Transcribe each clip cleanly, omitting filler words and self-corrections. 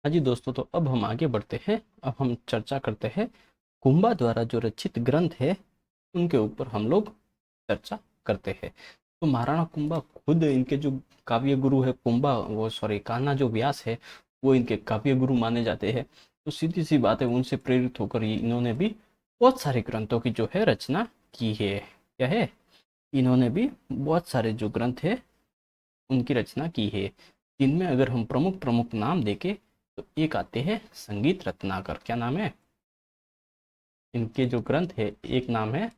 हाँ जी दोस्तों, तो अब हम आगे बढ़ते हैं। अब हम चर्चा करते हैं कुंभा द्वारा जो रचित ग्रंथ है उनके ऊपर हम लोग चर्चा करते हैं। तो महाराणा कुंभा खुद इनके जो काव्य गुरु है, कुंभा वो सॉरी कान्हा जो व्यास है वो इनके काव्य गुरु माने जाते हैं। तो सीधी सी बात है, उनसे प्रेरित होकर इन्होंने भी बहुत सारे ग्रंथों की जो है रचना की है। क्या है? इन्होंने भी बहुत सारे जो ग्रंथ है उनकी रचना की है, जिनमें अगर हम प्रमुख प्रमुख नाम देखें तो एक आते हैं संगीत रत्नाकर। क्या नाम है इनके जो ग्रंथ है? एक नाम है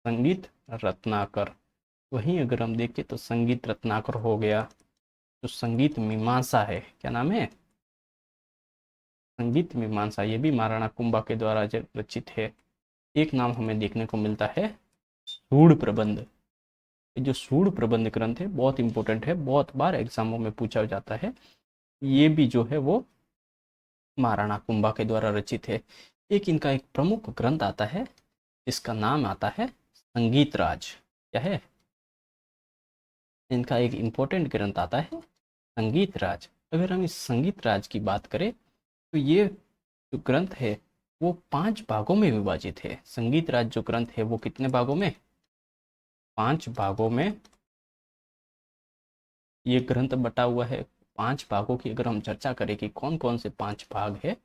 संगीत रत्नाकर। वहीं अगर हम देखें तो संगीत रत्नाकर हो गया। जो संगीत मीमांसा है, क्या नाम है? संगीत मीमांसा, ये भी महाराणा कुंभा के द्वारा रचित है। एक नाम हमें देखने को मिलता है सूड़ प्रबंध। ये जो सूड़ प्रबंध ग्रंथ है बहुत इंपॉर्टेंट है, बहुत बार एग्जामों में पूछा जाता है। ये भी जो है वो महाराणा कुंभा के द्वारा रचित है। एक इनका एक प्रमुख ग्रंथ आता है, इसका नाम आता है संगीत राज। क्या है? इनका एक इंपॉर्टेंट ग्रंथ आता है संगीत राज। अगर हम इस संगीत राज की बात करें तो ये जो ग्रंथ है वो 5 भागों में विभाजित है। संगीत राज जो ग्रंथ है वो कितने भागों में? 5 भागों में ये ग्रंथ बटा हुआ है। 5 भागों की अगर हम चर्चा करें कि कौन कौन से 5 भाग है,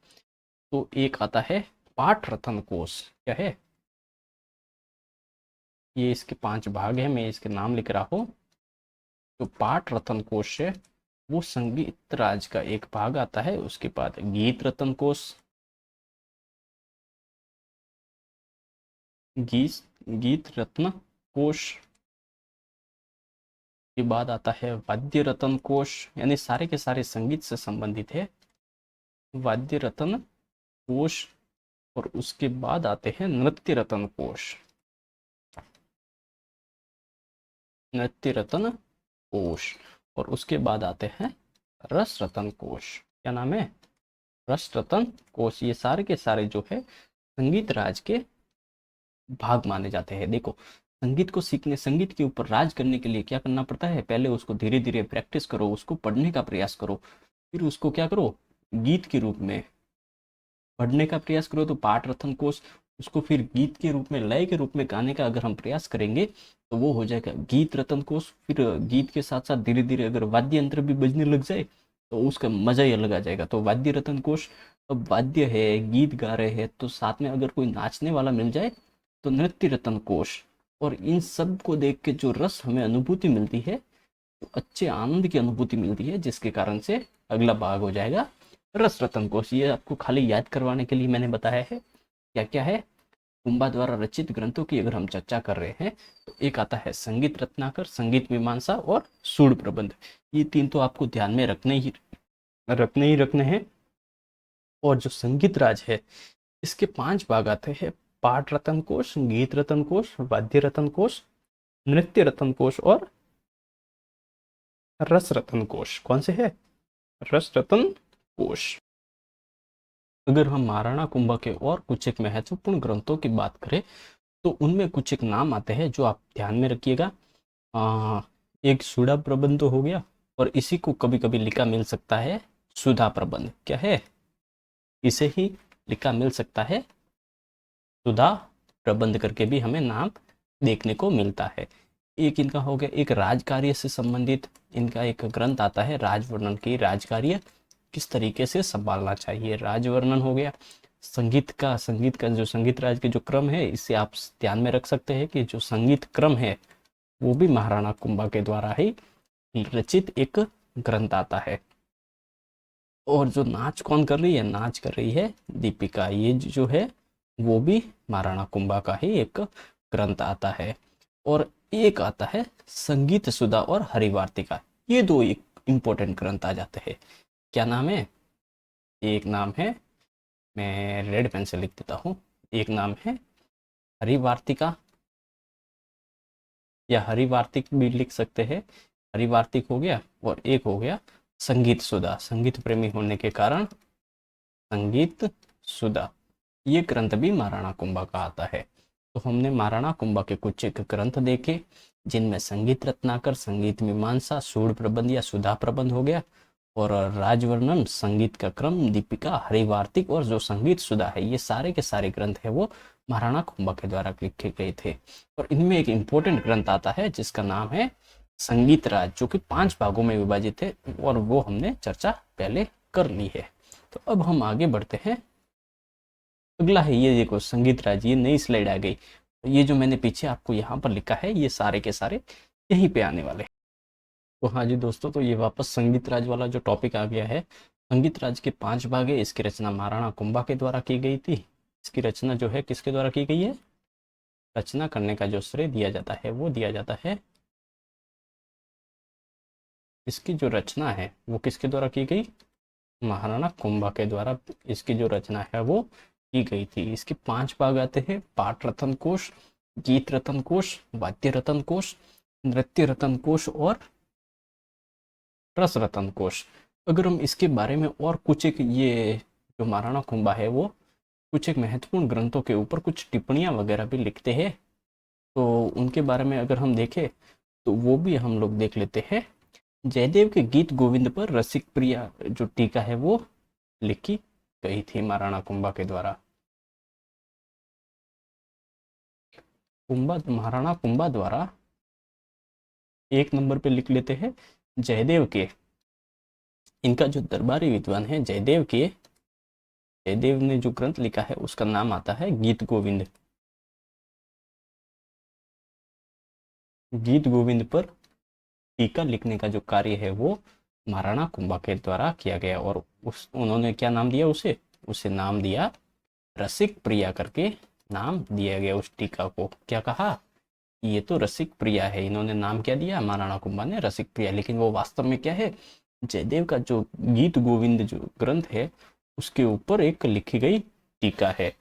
तो एक आता है पाठ रतन कोश। क्या है? ये इसके 5 भाग है, मैं इसके नाम लिख रहा हूँ। जो पाठ रतन कोश है वो संगीत राज का एक भाग आता है। उसके बाद गीत रतन कोश, गीत गीत रत्न कोश के बाद आता है वाद्य रतन कोश, यानी सारे के सारे संगीत से संबंधित है वाद्य रतन कोश। और उसके बाद आते हैं नृत्य रतन कोश। नृत्य रतन कोश। और उसके बाद आते हैं रस रतन कोश। क्या नाम है? रस रतन कोश। ये सारे के सारे जो है संगीत राज के भाग माने जाते हैं। देखो, संगीत को सीखने, संगीत के ऊपर राज करने के लिए क्या करना पड़ता है? पहले उसको धीरे धीरे प्रैक्टिस करो, उसको पढ़ने का प्रयास करो, फिर उसको क्या करो, गीत के रूप में पढ़ने का प्रयास करो। तो पाठ रतन कोश, उसको फिर गीत के रूप में, लय के रूप में गाने का अगर हम प्रयास करेंगे तो वो हो जाएगा गीत रतन कोश। फिर गीत के साथ साथ धीरे धीरे अगर वाद्य यंत्र भी बजने लग जाए तो उसका मजा ही अलग आ जाएगा। तो वाद्य रतन कोश। अब वाद्य है, गीत गा रहे हैं, तो साथ में अगर कोई नाचने वाला मिल जाए तो नृत्य रतन कोश। और इन सब को देख के जो रस हमें अनुभूति मिलती है, तो अच्छे आनंद की अनुभूति मिलती है, जिसके कारण से अगला भाग हो जाएगा रस रतन कोश। ये आपको खाली याद करवाने के लिए मैंने बताया है। क्या क्या है? कुंभा द्वारा रचित ग्रंथों की अगर हम चर्चा कर रहे हैं तो एक आता है संगीत रत्नाकर, संगीत मीमांसा और सूड़ प्रबंध। ये 3 तो आपको ध्यान में रखने हैं। और जो संगीत राज है इसके 5 भाग आते हैं: पाठ रतन कोश, गीत रतन कोश, वाद्य रतन कोश, नृत्य रतन कोश और रस रतन कोश। कौन से है? रस रतन कोश। अगर हम महाराणा कुंभा के और कुछ एक महत्वपूर्ण ग्रंथों की बात करें तो उनमें कुछ एक नाम आते हैं जो आप ध्यान में रखिएगा। एक सुधा प्रबंध तो हो गया, और इसी को कभी कभी लिखा मिल सकता है सुधा प्रबंध। क्या है? इसे ही लिखा मिल सकता है सुधा प्रबंध करके भी हमें नाम देखने को मिलता है। एक इनका हो गया एक राजकार्य से संबंधित, इनका एक ग्रंथ आता है राजवर्णन की, राजकार्य किस तरीके से संभालना चाहिए, राजवर्णन हो गया। संगीत का जो संगीत राज के जो क्रम है, इससे आप ध्यान में रख सकते हैं कि जो संगीत क्रम है वो भी महाराणा कुंभा के द्वारा ही रचित एक ग्रंथ आता है। और जो नाच कौन कर रही है? नाच कर रही है दीपिका। ये जो है वो भी महाराणा कुंभा का ही एक ग्रंथ आता है। और एक आता है संगीत सुधा और हरिवार्तिका। ये दो एक इंपॉर्टेंट ग्रंथ आ जाते हैं। क्या नाम है? एक नाम है, मैं रेड पेन से लिख देता हूँ, एक नाम है हरिवार्तिका या हरिवार्तिक भी लिख सकते हैं। हरिवार्तिक हो गया, और एक हो गया संगीत सुधा। संगीत प्रेमी होने के कारण संगीत सुधा, ये ग्रंथ भी महाराणा कुंभा का आता है। तो हमने महाराणा कुंभा के कुछ एक ग्रंथ देखे जिनमें संगीत रत्नाकर, संगीत मीमांसा, सूड़ प्रबंध या सुधा प्रबंध हो गया, और राजवर्णन, संगीत का क्रम, दीपिका, हरिवार्तिक और जो संगीत सुधा है, ये सारे के सारे ग्रंथ है वो महाराणा कुंभा के द्वारा लिखे गए थे। और इनमें एक इम्पोर्टेंट ग्रंथ आता है जिसका नाम है संगीत राज, जो कि 5 भागों में विभाजित है और वो हमने चर्चा पहले कर ली है। तो अब हम आगे बढ़ते हैं। अगला है ये देखो संगीत राज, ये नई स्लाइड आ गई। ये जो मैंने पीछे आपको यहाँ पर लिखा है ये सारे के सारे यहीं पे आने वाले। तो हाँ जी दोस्तों, तो ये वापस संगीत राज वाला जो टॉपिक आ गया है। संगीत राज के 5 भाग है। इसकी रचना महाराणा कुंभा के द्वारा की गई थी। इसकी रचना जो है किसके द्वारा की गई है? रचना करने का जो श्रेय दिया जाता है वो दिया जाता है, इसकी जो रचना है वो किसके द्वारा की गई? महाराणा कुंभा के द्वारा इसकी जो रचना है वो की गई थी। इसके 5 भाग आते हैं: पाठ रतन कोश, गीत रतन कोश, वाद्य रतन कोश, नृत्य रतन कोश और रस रतन कोश। अगर हम इसके बारे में और कुछ एक ये जो महाराणा कुंभा है वो कुछ एक महत्वपूर्ण ग्रंथों के ऊपर कुछ टिप्पणियां वगैरह भी लिखते हैं, तो उनके बारे में अगर हम देखें तो वो भी हम लोग देख लेते हैं। जयदेव के गीत गोविंद पर रसिक प्रिया जो टीका है वो लिखी गई थी महाराणा कुंभा के द्वारा। महाराणा कुंभा द्वारा 1 नंबर पे लिख लेते हैं जयदेव के, इनका जो दरबारी विद्वान है जयदेव ने जो ग्रंथ लिखा है उसका नाम आता है गीत गोविंद। गीत गोविंद पर टीका लिखने का जो कार्य है वो महाराणा कुंभा के द्वारा किया गया और उन्होंने क्या नाम दिया उसे नाम दिया रसिक प्रिया करके नाम दिया गया। उस टीका को क्या कहा? ये तो रसिक प्रिया है। इन्होंने नाम क्या दिया? महाराणा कुंभा ने रसिक प्रिया, लेकिन वो वास्तव में क्या है? जयदेव का जो गीत गोविंद जो ग्रंथ है उसके ऊपर एक लिखी गई टीका है।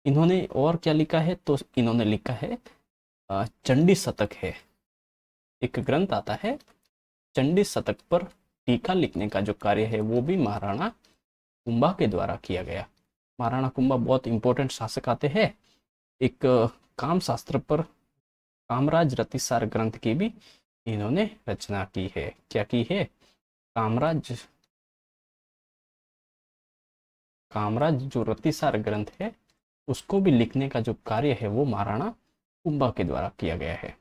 इन्होंने और क्या लिखा है? तो इन्होंने लिखा है चंडी शतक है, एक ग्रंथ आता है चंडी शतक पर टीका लिखने का जो कार्य है वो भी महाराणा कुंभा के द्वारा किया गया। महाराणा कुंभा बहुत इंपॉर्टेंट शासक आते हैं। एक काम शास्त्र पर कामराज रतिसार ग्रंथ की भी इन्होंने रचना की है। क्या की है? कामराज जो रतिसार ग्रंथ है उसको भी लिखने का जो कार्य है वो महाराणा कुंभा के द्वारा किया गया है।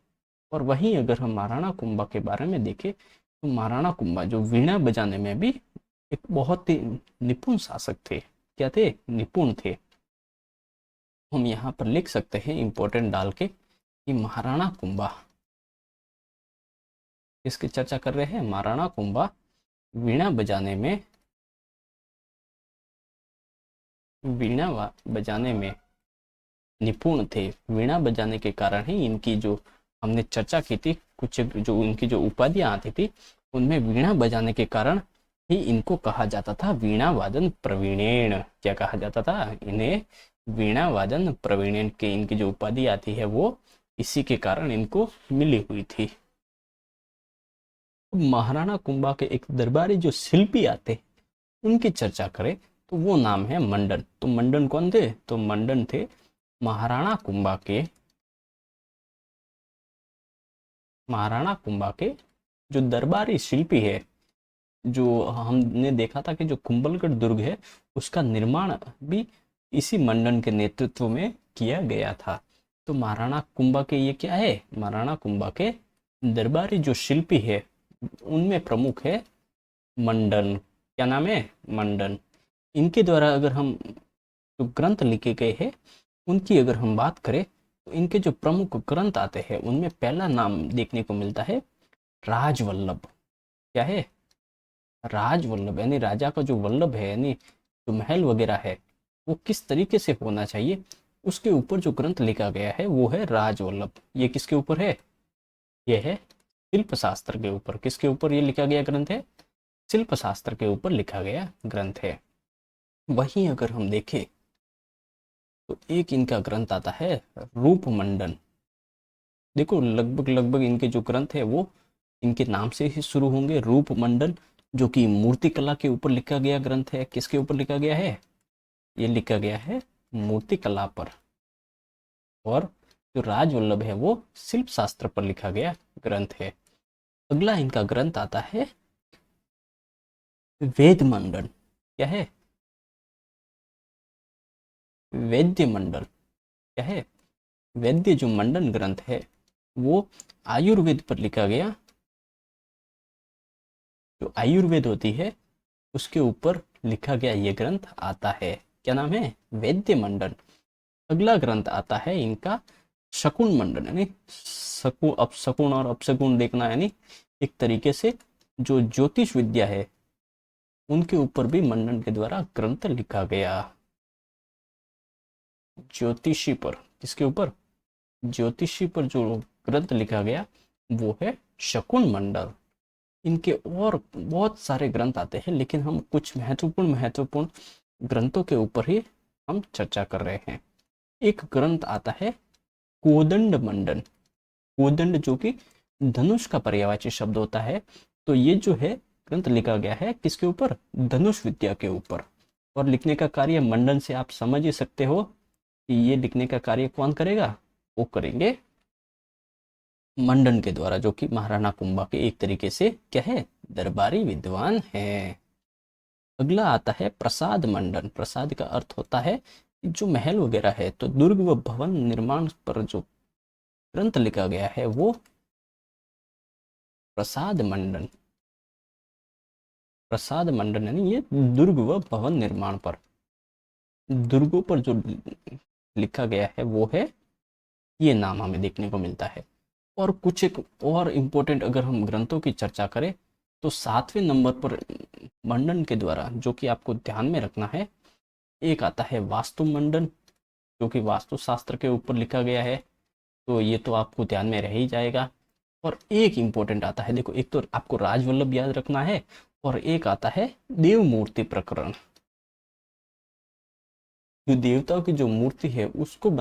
और वहीं अगर हम महाराणा कुंभा के बारे में देखें तो महाराणा कुंभा जो वीणा बजाने में भी एक बहुत ही निपुण शासक थे। क्या थे? निपुण थे। हम यहाँ पर लिख सकते हैं इंपॉर्टेंट डाल के कि महाराणा कुंभा, इसकी चर्चा कर रहे हैं, महाराणा कुंभा वीणा बजाने में निपुण थे। वीणा बजाने के कारण ही इनकी जो हमने चर्चा की थी, कुछ जो इनकी जो उपाधियां आती थी उनमें वीणा बजाने के कारण ही इनको कहा जाता था वीणा वादन प्रवीणेन। क्या कहा जाता था? इन्हें वीणा वादन प्रवीणेन के इनकी जो उपाधि आती है वो इसी के कारण इनको मिली हुई थी। महाराणा कुंभा के एक दरबारी जो शिल्पी आते उनकी चर्चा करें तो वो नाम है मंडन। तो मंडन कौन थे? तो मंडन थे महाराणा कुंभा के जो दरबारी शिल्पी है। जो हमने देखा था कि जो कुंभलगढ़ दुर्ग है उसका निर्माण भी इसी मंडन के नेतृत्व में किया गया था। तो महाराणा कुंभा के ये क्या है? महाराणा कुंभा के दरबारी जो शिल्पी है उनमें प्रमुख है मंडन। क्या नाम है? मंडन। इनके द्वारा अगर हम जो ग्रंथ लिखे गए हैं उनकी अगर हम बात करें तो इनके जो प्रमुख ग्रंथ आते हैं उनमें पहला नाम देखने को मिलता है राजवल्लभ। क्या है? राजवल्लभ, यानी राजा का जो वल्लभ है, यानी जो महल वगैरह है वो किस तरीके से होना चाहिए उसके ऊपर जो ग्रंथ लिखा गया है वो है राजवल्लभ। ये किसके ऊपर है? ये है शिल्प शास्त्र के ऊपर। किसके ऊपर ये लिखा गया ग्रंथ है? शिल्प शास्त्र के ऊपर लिखा गया ग्रंथ है। वहीं अगर हम देखें तो एक इनका ग्रंथ आता है रूपमंडन। देखो लगभग लगभग इनके जो ग्रंथ है वो इनके नाम से ही शुरू होंगे। रूपमंडन जो कि मूर्ति कला के ऊपर लिखा गया ग्रंथ है। किसके ऊपर लिखा गया है? ये लिखा गया है मूर्ति कला पर। और जो राजवल्लभ है वो शिल्प शास्त्र पर लिखा गया ग्रंथ है। अगला इनका ग्रंथ आता है वेद मंडन क्या है? वैद्य मंडल क्या है? वैद्य जो मंडन ग्रंथ है वो आयुर्वेद पर लिखा गया, जो आयुर्वेद होती है उसके ऊपर लिखा गया ये ग्रंथ आता है। क्या नाम है? वैद्य मंडन। अगला ग्रंथ आता है इनका शकुन मंडन, यानी शकुन और अपशकुन देखना, यानी एक तरीके से जो ज्योतिष विद्या है उनके ऊपर भी मंडन के द्वारा ग्रंथ लिखा गया। ज्योतिषी पर, किसके ऊपर? ज्योतिषी पर जो ग्रंथ लिखा गया वो है शकुन मंडल। इनके और बहुत सारे ग्रंथ आते हैं, लेकिन हम कुछ महत्वपूर्ण महत्वपूर्ण ग्रंथों के ऊपर ही हम चर्चा कर रहे हैं। एक ग्रंथ आता है कोदंड मंडन। कोदंड जो कि धनुष का पर्यायवाची शब्द होता है। तो ये जो है ग्रंथ लिखा गया है किसके ऊपर? धनुष विद्या के ऊपर। और लिखने का कार्य मंडन से आप समझ ही सकते हो कि ये लिखने का कार्य कौन करेगा? वो करेंगे मंडन के द्वारा, जो कि महाराणा कुंभा के एक तरीके से क्या है? दरबारी विद्वान है। अगला आता है प्रसाद मंडन। प्रसाद का अर्थ होता है जो महल वगैरह है। तो दुर्ग व भवन निर्माण पर जो ग्रंथ लिखा गया है वो प्रसाद मंडन। प्रसाद मंडन यानी ये दुर्ग व भवन निर्माण पर, दुर्गों पर जो लिखा गया है वो है, ये नाम हमें देखने को मिलता है। और कुछ एक और इम्पोर्टेंट अगर हम ग्रंथों की चर्चा करें तो 7वें नंबर पर मंडन के द्वारा जो कि आपको ध्यान में रखना है, एक आता है वास्तु मंडन, जो कि वास्तु शास्त्र के ऊपर लिखा गया है। तो ये तो आपको ध्यान में रह ही जाएगा। और एक इम्पोर्टेंट आता है, देखो, एक तो आपको राजवल्लभ याद रखना है, और एक आता है देव मूर्ति प्रकरण। जो देवताओं की जो मूर्ति है उसको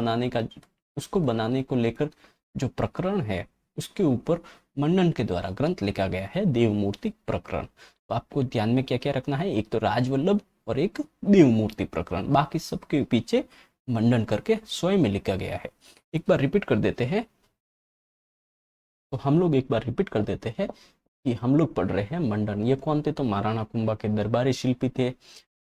बनाने को लेकर जो प्रकरण है उसके ऊपर मंडन के द्वारा ग्रंथ लिखा गया है, देव मूर्ति प्रकरण। तो आपको ध्यान में क्या क्या रखना है? एक तो राजवल्लभ और एक देव मूर्ति प्रकरण, बाकी सबके पीछे मंडन करके स्वयं में लिखा गया है। एक बार रिपीट कर देते हैं, तो हम लोग एक बार रिपीट कर देते हैं कि हम लोग पढ़ रहे हैं मंडन। ये कौन थे? तो महाराणा कुंभा के दरबारी शिल्पी थे।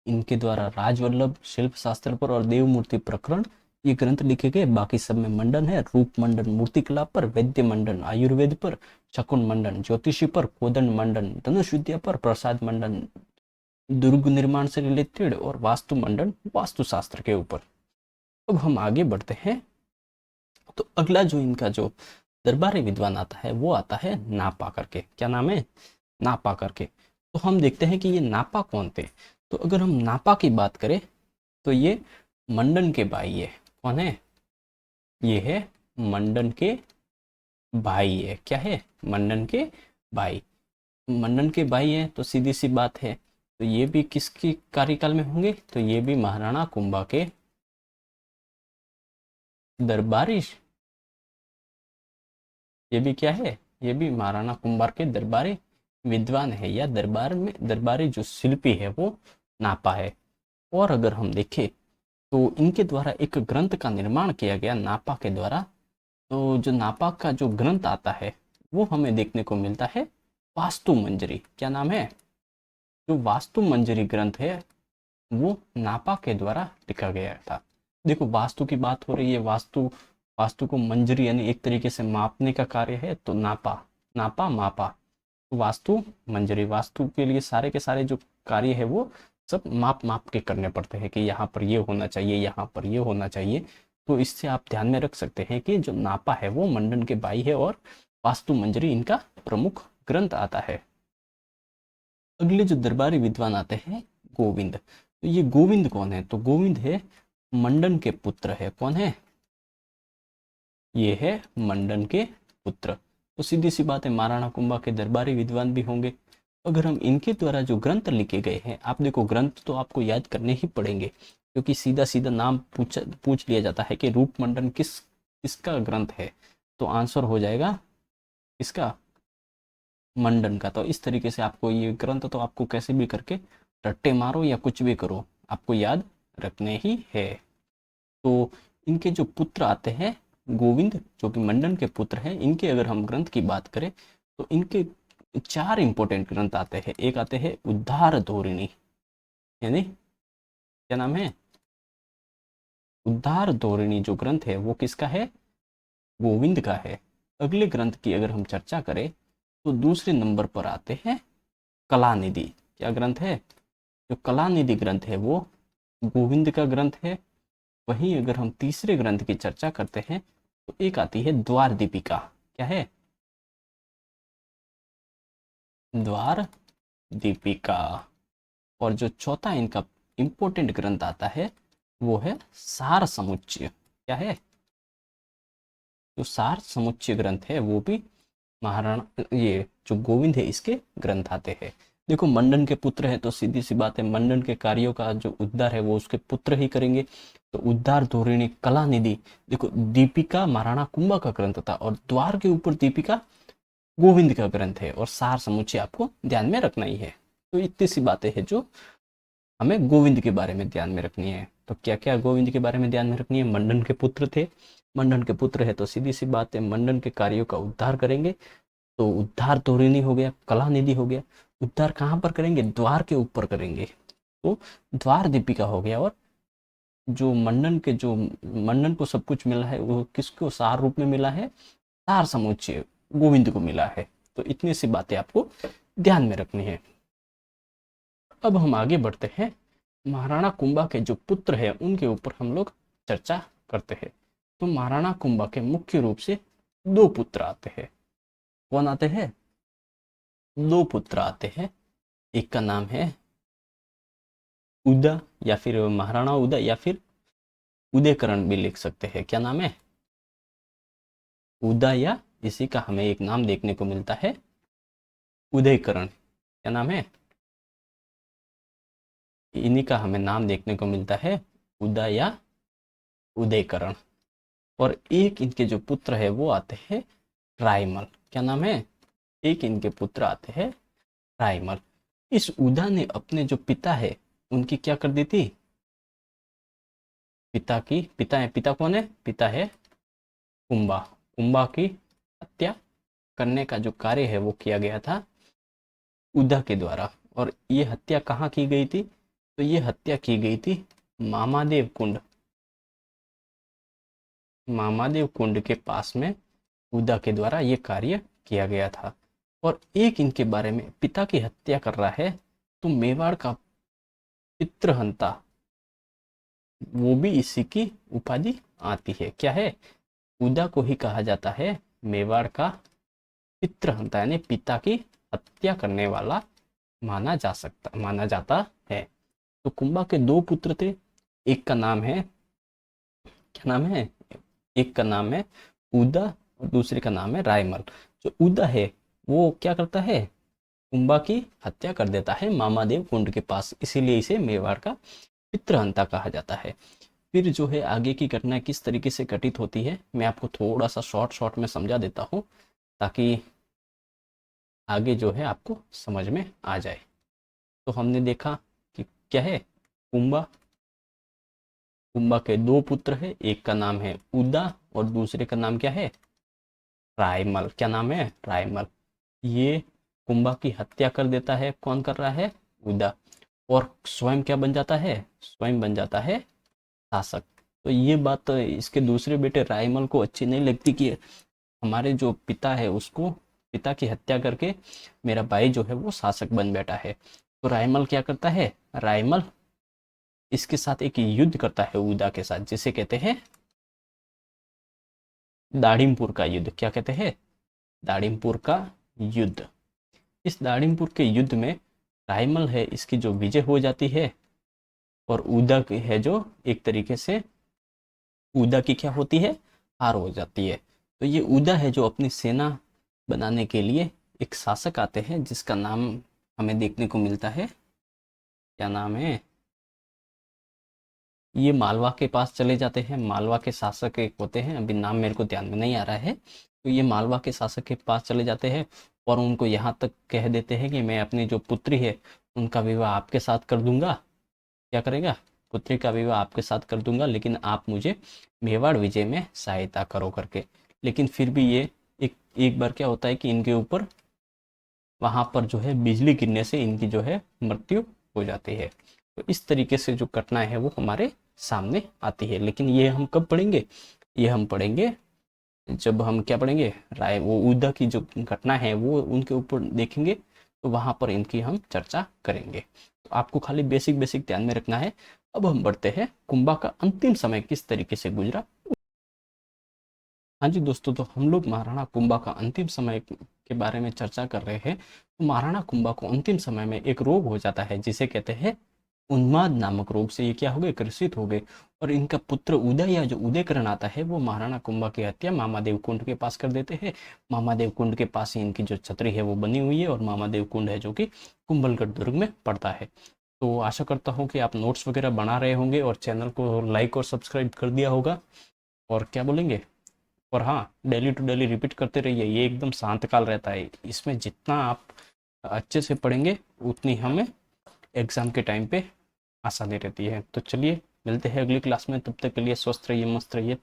इनके द्वारा राजवल्लभ शिल्प शास्त्र पर और देव मूर्ति प्रकरण ये ग्रंथ लिखे गए। बाकी सब में मंडन है। रूप मंडन मूर्ति कला पर, वैद्य मंडन आयुर्वेद पर, शकुन मंडन ज्योतिषी पर, कोदंड मंडन धनुष विद्या पर, प्रसाद मंडन दुर्ग निर्माण से रिलेटेड, और वास्तु मंडन वास्तु शास्त्र के ऊपर। अब हम आगे बढ़ते हैं। तो अगला जो इनका जो दरबारी विद्वान आता है वो आता है नापा करके। क्या नाम है? नापा करके। तो हम देखते हैं कि ये नापा कौन थे। तो अगर हम नापा की बात करें तो ये मंडन के भाई है। कौन है? ये है मंडन के भाई है। क्या है? मंडन के भाई। मंडन के भाई है तो सीधी सी बात है, तो ये भी किसके कार्यकाल में होंगे? तो ये भी महाराणा कुंभा के दरबारी। ये भी क्या है? ये भी महाराणा कुंभार के दरबारी विद्वान है, या दरबार में दरबारी जो शिल्पी है वो नापा है। और अगर हम देखें तो इनके द्वारा एक ग्रंथ का निर्माण किया गया नापा के द्वारा। तो जो नापा का जो ग्रंथ आता है वो हमें देखने को मिलता है वास्तु मंजरी। क्या नाम है? जो वास्तु मंजरी ग्रंथ है वो नापा के द्वारा लिखा गया था। देखो, वास्तु की बात हो रही है। वास्तु वास्तु को मंजरी यानी एक तरीके से मापने का कार्य है। तो नापा, नापा मापा, तो वास्तु मंजरी। वास्तु के लिए सारे के सारे जो कार्य है वो सब माप माप के करने पड़ते हैं कि यहाँ पर ये होना चाहिए, यहाँ पर ये होना चाहिए। तो इससे आप ध्यान में रख सकते हैं कि जो नापा है वो मंडन के भाई है, और वास्तु मंजरी इनका प्रमुख ग्रंथ आता है। अगले जो दरबारी विद्वान आते हैं गोविंद। तो ये गोविंद कौन है? तो गोविंद है मंडन के पुत्र है। कौन है? ये है मंडन के पुत्र। तो सीधी सी बात है, महाराणा कुंभा के दरबारी विद्वान भी होंगे। अगर हम इनके द्वारा जो ग्रंथ लिखे गए हैं, आप देखो, ग्रंथ तो आपको याद करने ही पड़ेंगे, क्योंकि सीधा सीधा नाम पूछ लिया जाता है कि रूप मंडन किसका ग्रंथ है, तो आंसर हो जाएगा इसका मंडन का। तो इस तरीके से आपको ये ग्रंथ तो आपको कैसे भी करके रट्टे मारो या कुछ भी करो, आपको याद रखने ही है। तो इनके जो पुत्र आते हैं गोविंद, जो कि मंडन के पुत्र हैं, इनके अगर हम ग्रंथ की बात करें तो इनके चार इंपॉर्टेंट ग्रंथ आते हैं। एक आते हैं उद्धार धोरिणी, यानी क्या नाम है, उद्धार धोरिणी जो ग्रंथ है वो किसका है, गोविंद का है। अगले ग्रंथ की अगर हम चर्चा करें तो दूसरे नंबर पर आते हैं कलानिधि। क्या ग्रंथ है, जो कलानिधि ग्रंथ है वो गोविंद का ग्रंथ है। वहीं अगर हम तीसरे ग्रंथ की चर्चा करते हैं तो एक आती है द्वार दीपिका। क्या है, द्वार दीपिका। और जो चौथा इनका इंपॉर्टेंट ग्रंथ आता है वो है सार समुच्चय। क्या है, जो सार समुच्चय ग्रंथ है वो भी महाराणा, ये जो गोविंद है इसके ग्रंथ आते हैं। देखो मंडन के पुत्र है तो सीधी सी बात है, मंडन के कार्यों का जो उद्धार है वो उसके पुत्र ही करेंगे। तो उद्धार धोरिणी कलानिधि, देखो दीपिका महाराणा कुंभा का ग्रंथ था और द्वार के ऊपर दीपिका गोविंद का ग्रंथ है, और सार समुच्चय आपको ध्यान में रखना ही है। तो इतनी सी बातें हैं जो हमें गोविंद के बारे में ध्यान में रखनी है। तो क्या क्या गोविंद के बारे में ध्यान में रखनी है, मंडन के पुत्र थे, मंडन के पुत्र है तो सीधी सी बात है मंडन के कार्यों का उद्धार करेंगे। तो उद्धार तोरिणी हो गया, कलानिधि हो गया। उद्धार कहाँ पर करेंगे, द्वार के ऊपर करेंगे, तो द्वार दीपिका हो गया। और जो मंडन को सब कुछ मिला है वो किसको सार रूप में मिला है, सार समुच्चय गोविंद को मिला है। तो इतनी सी बातें आपको ध्यान में रखनी है। अब हम आगे बढ़ते हैं, महाराणा कुंभा के जो पुत्र है उनके ऊपर हम लोग चर्चा करते हैं। तो महाराणा कुंभा के मुख्य रूप से दो पुत्र आते हैं। कौन आते हैं, दो पुत्र आते हैं। एक का नाम है उदय, या फिर महाराणा उदय, या फिर उदयकरण भी लिख सकते हैं। क्या नाम है, उदय, या इसी का हमें एक नाम देखने को मिलता है उदयकरण। क्या नाम है, इन्हीं का हमें नाम देखने को मिलता है उदय या उदयकरण। और एक इनके जो पुत्र है वो आते हैं रायमल। क्या नाम है, एक इनके पुत्र आते हैं रायमल। इस उदा ने अपने जो पिता है उनकी क्या कर दी थी, पिता कौन है, पिता है कुंभा, कुंभा की हत्या करने का जो कार्य है वो किया गया था उदा के द्वारा। और ये हत्या कहाँ की गई थी, तो ये हत्या की गई थी मामादेव कुंड के पास में उदा के द्वारा ये कार्य किया गया था। और एक इनके बारे में, पिता की हत्या कर रहा है तो मेवाड़ का पितृहंता, वो भी इसी की उपाधि आती है। क्या है, उदा को ही कहा जाता है मेवाड़ का पितृहंता, यानी पिता की हत्या करने वाला माना जाता है। तो कुंभा के दो पुत्र थे, एक का नाम है, क्या नाम है, एक का नाम है उदा और दूसरे का नाम है रायमल। जो उदा है वो क्या करता है, कुंभा की हत्या कर देता है मामादेव कुंड के पास, इसीलिए इसे मेवाड़ का पितृहंता कहा जाता है। फिर जो है आगे की घटना किस तरीके से घटित होती है मैं आपको थोड़ा सा शॉर्ट में समझा देता हूँ, ताकि आगे जो है आपको समझ में आ जाए। तो हमने देखा कि क्या है, कुंभा के दो पुत्र है, एक का नाम है उदा और दूसरे का नाम क्या है, रायमल। क्या नाम है, रायमल। ये कुंभा की हत्या कर देता है, कौन कर रहा है, उदा, और स्वयं क्या बन जाता है, स्वयं बन जाता है शासक। तो ये बात तो इसके दूसरे बेटे रायमल को अच्छी नहीं लगती कि हमारे जो पिता है उसको, पिता की हत्या करके मेरा भाई जो है वो शासक बन बैठा है। तो रायमल क्या करता है, रायमल इसके साथ एक युद्ध करता है उदा के साथ, जिसे कहते हैं दाड़िमपुर का युद्ध। क्या कहते हैं, दाड़िमपुर का युद्ध। इस दाड़िमपुर के युद्ध में रायमल है इसकी जो विजय हो जाती है, और उदा की है जो एक तरीके से उदा की क्या होती है, हार हो जाती है। तो ये उदा है जो अपनी सेना बनाने के लिए एक शासक आते हैं जिसका नाम हमें देखने को मिलता है, क्या नाम है, ये मालवा के पास चले जाते हैं। मालवा के शासक एक होते हैं, अभी नाम मेरे को ध्यान में नहीं आ रहा है। तो ये मालवा के शासक के पास चले जाते हैं और उनको यहाँ तक कह देते हैं कि मैं अपनी जो पुत्री है उनका विवाह आपके साथ कर दूंगा। क्या करेगा, पुत्री का विवाह आपके साथ कर दूंगा, लेकिन आप मुझे मेवाड़ विजय में सहायता करो करके। लेकिन फिर भी ये एक बार क्या होता है कि इनके ऊपर वहां पर जो है बिजली गिरने से इनकी जो है मृत्यु हो जाती है। तो इस तरीके से जो घटना है वो हमारे सामने आती है। लेकिन ये हम कब पढ़ेंगे, ये हम पढ़ेंगे जब हम क्या पढ़ेंगे, राय वो उदा की जो घटना है वो उनके ऊपर देखेंगे, तो वहां पर इनकी हम चर्चा करेंगे। तो आपको खाली बेसिक बेसिक ध्यान में रखना है। अब हम बढ़ते हैं कुंभा का अंतिम समय किस तरीके से गुजरा। हाँ जी दोस्तों, तो हम लोग महाराणा कुंभा का अंतिम समय के बारे में चर्चा कर रहे हैं। तो महाराणा कुंभा को अंतिम समय में एक रोग हो जाता है जिसे कहते हैं उन्माद नामक रोग से ये क्या हो गए, ग्रसित हो गए। और इनका पुत्र उदय या जो उदयकरण आता है वो महाराणा कुंभा की हत्या मामादेव कुंड के पास कर देते हैं। मामादेव कुंड के पास ही इनकी जो छतरी है वो बनी हुई है और मामादेव कुंड है जो कि कुंभलगढ़ दुर्ग में पड़ता है। तो आशा करता हूँ कि आप नोट्स वगैरह बना रहे होंगे और चैनल को लाइक और सब्सक्राइब कर दिया होगा। और क्या बोलेंगे, और हाँ, डेली टू डेली रिपीट करते रहिए। ये एकदम शांत काल रहता है, इसमें जितना आप अच्छे से पढ़ेंगे उतनी हमें एग्जाम के टाइम पे आसानी रहती है। तो चलिए मिलते हैं अगली क्लास में, तब तक के लिए स्वस्थ रहिए, मस्त रहिए।